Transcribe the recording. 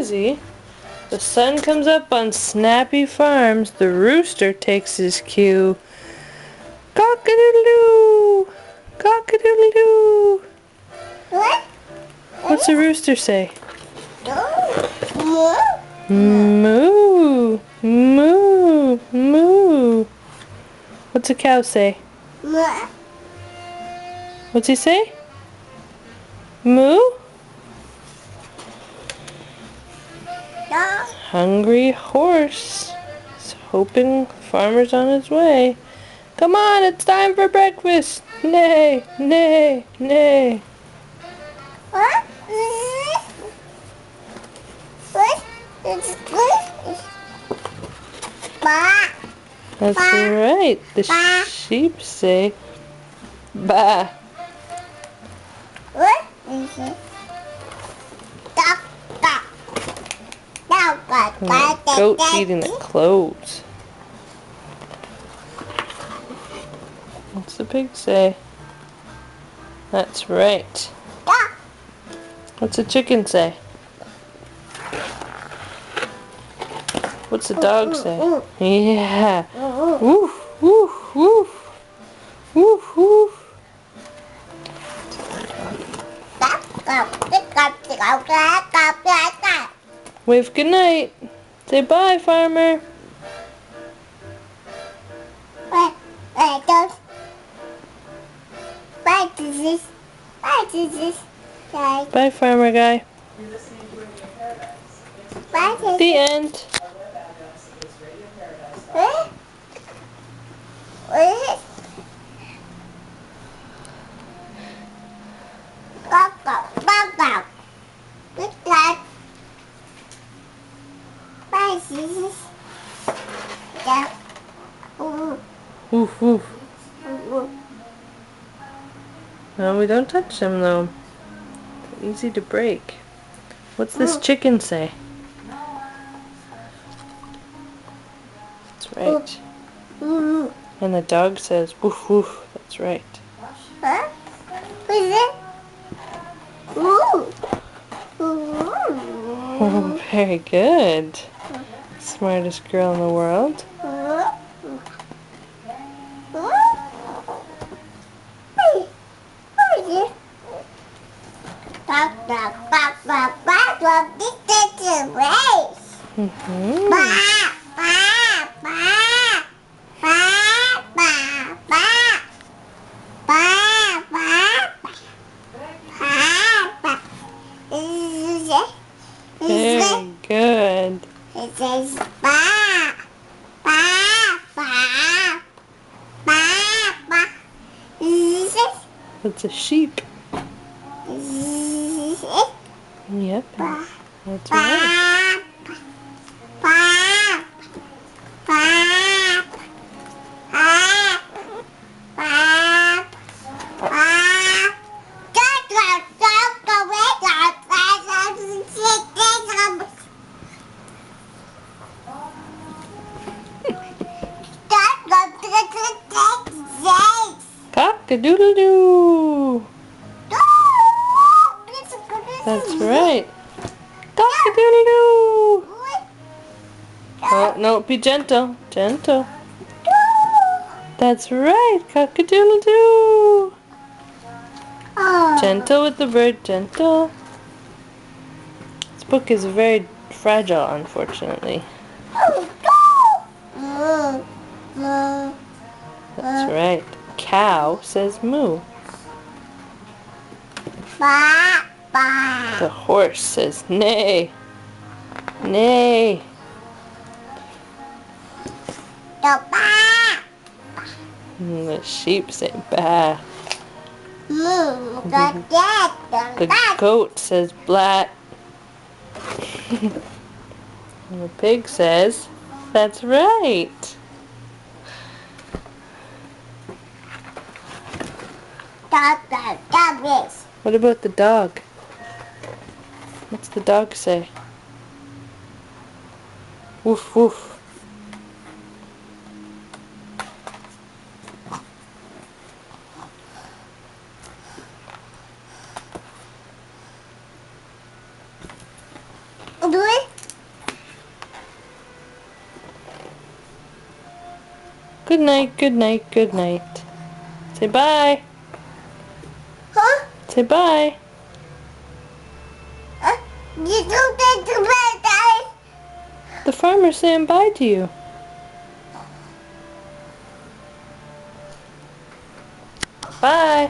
busy. The sun comes up on Snappy Farms. The rooster takes his cue. Cock-a-doodle-doo! Cock-a-doodle-doo! What? What's the rooster say? Moo. Moo! Moo! Moo! What's a cow say? Moo. What's he say? Moo? Hungry horse. He's hoping the farmer's on his way. Come on, it's time for breakfast. Neigh, neigh, neigh. What? What? Ba. That's Ba. right. The Ba. sheep say ba. What is it? Duck, duck. Duck, duck, And duck, the goat's duck, eating the cloves. What's the pig say? That's right. duck. What's the chicken say? What's the dog say? Yeah. Woof, woof, woof. Woof, woof. Duck, duck, duck, duck, duck, duck, duck, duck, duck. Wave good night. Say bye, farmer. What is this? What is this? What Bye, farmer guy. is The end. What? What is it? Go, go, go, go. What's that? What is this? Yeah. Ooh, Woof, woof. ooh. No, we don't touch them though. They're easy to break. What's this chicken say? That's right. Ooh. And the dog says woof woof. That's right. Huh? What is it? Ooh. Ooh. Oh, very good. Smartest girl in the world. Mm-hmm. Very good. It says ba ba ba ba ba. Is this That's a sheep. it? Yep. Ba That's right. ba ba ba ba ba ba. Cock-a-doodle-doo. That's right. Cock-a-doodle-doo. Oh, no, be gentle. Gentle. That's right. Cock-a-doodle-doo. Gentle with the bird. Gentle. This book is very fragile, unfortunately. That's right. Cow says moo. Ba ba. The horse says neigh. Neigh. The ba. And the sheep say ba. The dad. The goat says blat. And the pig says, that's right. What about the dog? What's the dog say? Woof woof. Do it. Good night, good night, good night. Say bye. Huh? Say bye. You don't get to bed, guys. The farmer's saying bye to you. Bye.